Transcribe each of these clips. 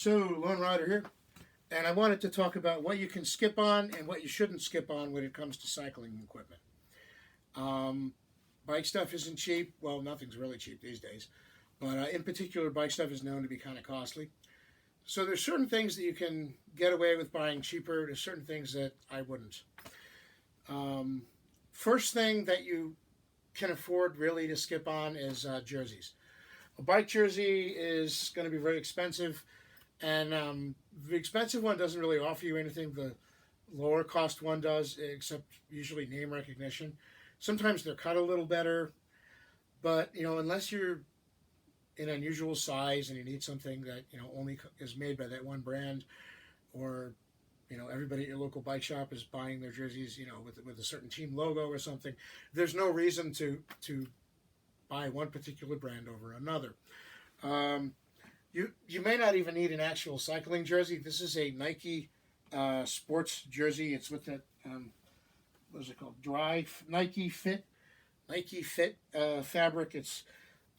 So, Lone Rider here, and I wanted to talk about what you can skip on and what you shouldn't skip on when it comes to cycling equipment. Um, Bike stuff isn't cheap. Well, nothing's really cheap these days, but in particular, bike stuff is known to be kind of costly. So, there's certain things that you can get away with buying cheaper. There's certain things that I wouldn't. Um, First thing that you can afford really to skip on is jerseys. A bike jersey is going to be very expensive. And the expensive one doesn't really offer you anything. The lower cost one does, except usually name recognition. Sometimes they're cut a little better, but unless you're an unusual size and you need something that only is made by that one brand, or everybody at your local bike shop is buying their jerseys, with a certain team logo or something. There's no reason to buy one particular brand over another. Um, you may not even need an actual cycling jersey. This is a Nike sports jersey. It's with that what is it called? Nike Fit fabric. It's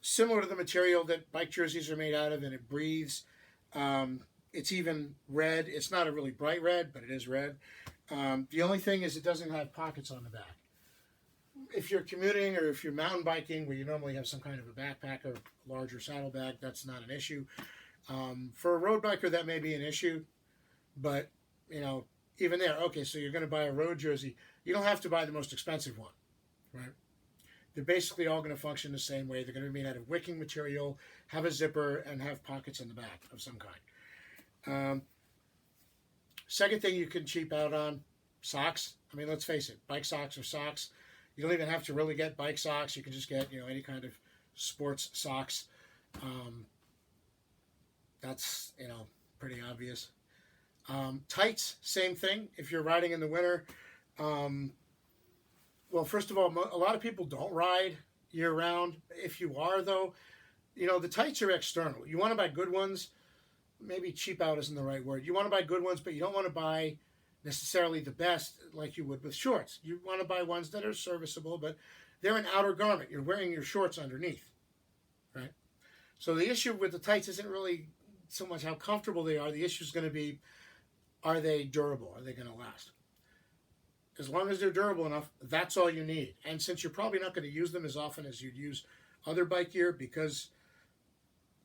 similar to the material that bike jerseys are made out of, and it breathes. It's even red. It's not a really bright red, but it is red. The only thing is it doesn't have pockets on the back. If you're commuting or if you're mountain biking, where you normally have some kind of a backpack or larger saddlebag, that's not an issue. For a road biker, that may be an issue, but even there, okay, so you're going to buy a road jersey. You don't have to buy the most expensive one, right? They're basically all going to function the same way. They're going to be made out of wicking material, have a zipper, and have pockets in the back of some kind. Second thing you can cheap out on, socks. I mean, let's face it, bike socks are socks. You don't even have to really get bike socks. You can just get, any kind of sports socks. That's, pretty obvious. Tights, same thing. If you're riding in the winter, well, first of all, a lot of people don't ride year round. If you are, though, the tights are external. You want to buy good ones. Maybe cheap out isn't the right word. You want to buy good ones, but you don't want to buy necessarily the best like you would with shorts. You want to buy ones that are serviceable, but they're an outer garment. You're wearing your shorts underneath, right? So the issue with the tights isn't really so much how comfortable they are. The issue is going to be, are they durable? Are they going to last? As long as they're durable enough, that's all you need. And since you're probably not going to use them as often as you'd use other bike gear, because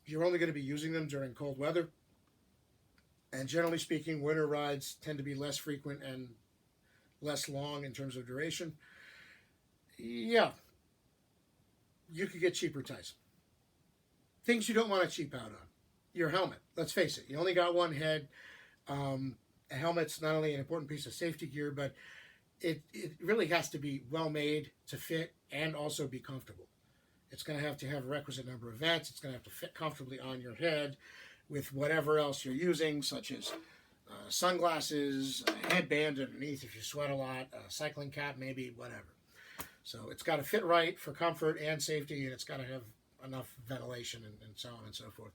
you're only going to be using them during cold weather, and generally speaking, winter rides tend to be less frequent and less long in terms of duration. Yeah, you could get cheaper tights. Things you don't want to cheap out on. Your helmet. Let's face it, you only got one head. A helmet's not only an important piece of safety gear, but it really has to be well made to fit and also be comfortable. It's going to have a requisite number of vents. It's going to have to fit comfortably on your head with whatever else you're using, such as sunglasses, a headband underneath if you sweat a lot, a cycling cap maybe, whatever. So it's got to fit right for comfort and safety, and it's got to have enough ventilation and so on and so forth.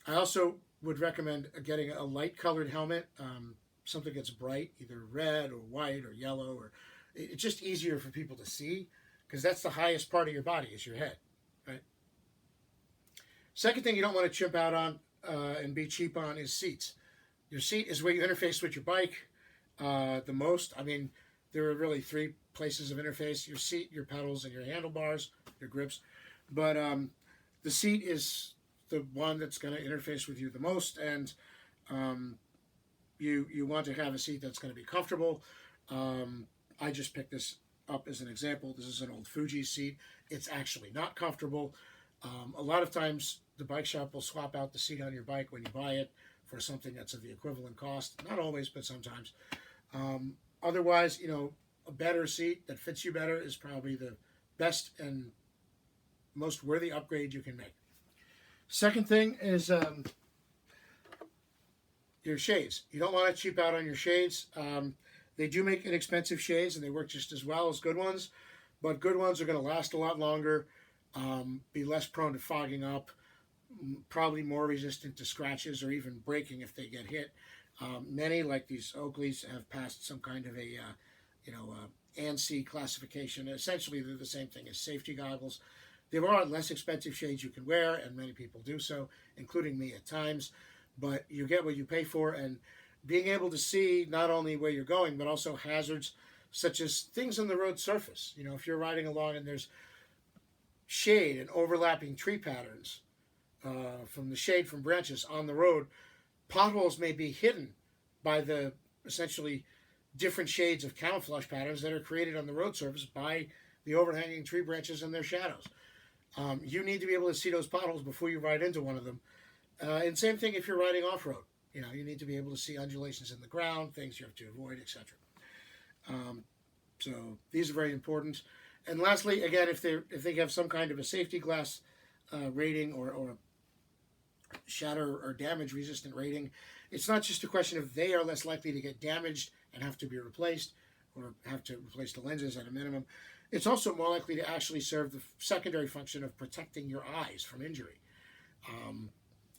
I also would recommend getting a light colored helmet, something that's bright, either red or white or yellow, or it's just easier for people to see, because that's the highest part of your body is your head, right? Second thing you don't want to chimp out on and be cheap on is seats. Your seat is where you interface with your bike the most. I mean, there are really three places of interface: your seat, your pedals, and your handlebars, your grips. But the seat is the one that's going to interface with you the most, and you want to have a seat that's going to be comfortable. I just picked this up as an example. This is an old Fuji seat. It's actually not comfortable. A lot of times the bike shop will swap out the seat on your bike when you buy it for something that's of the equivalent cost. Not always, but sometimes. Otherwise, a better seat that fits you better is probably the best and most worthy upgrade you can make. Second thing is your shades. You don't want to cheap out on your shades. They do make inexpensive shades, and they work just as well as good ones, but good ones are going to last a lot longer, be less prone to fogging up, probably more resistant to scratches or even breaking if they get hit. Many, like these Oakleys, have passed some kind of a ANSI classification. Essentially, they're the same thing as safety goggles. There are less expensive shades you can wear, and many people do so, including me at times. But you get what you pay for, and being able to see not only where you're going, but also hazards such as things on the road surface. You know, if you're riding along and there's shade and overlapping tree patterns from the shade from branches on the road, potholes may be hidden by the essentially different shades of camouflage patterns that are created on the road surface by the overhanging tree branches and their shadows. You need to be able to see those potholes before you ride into one of them. And same thing if you're riding off-road. You know, you need to be able to see undulations in the ground, things you have to avoid, etc. So these are very important. And lastly, again, if they have some kind of a safety glass rating or shatter or damage resistant rating, it's not just a question of they are less likely to get damaged and have to be replaced or have to replace the lenses at a minimum. It's also more likely to actually serve the secondary function of protecting your eyes from injury,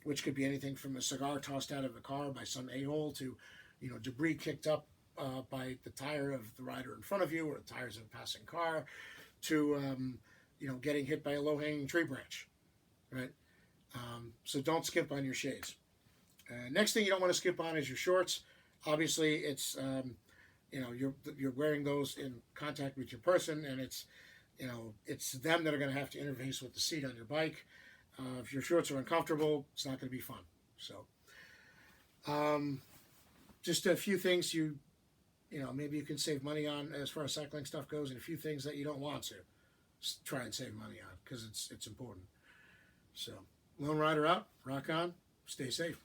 which could be anything from a cigar tossed out of a car by some a-hole to, you know, debris kicked up by the tire of the rider in front of you or the tires of a passing car, to you know, getting hit by a low-hanging tree branch, right? So don't skimp on your shades. Next thing you don't want to skimp on is your shorts. Obviously, it's you know, you're wearing those in contact with your person, and it's, you know, it's them that are going to have to interface with the seat on your bike. If your shorts are uncomfortable, it's not going to be fun. So, just a few things you know, maybe you can save money on as far as cycling stuff goes, and a few things that you don't want to try and save money on because it's important. So, Lone Rider out, rock on, stay safe.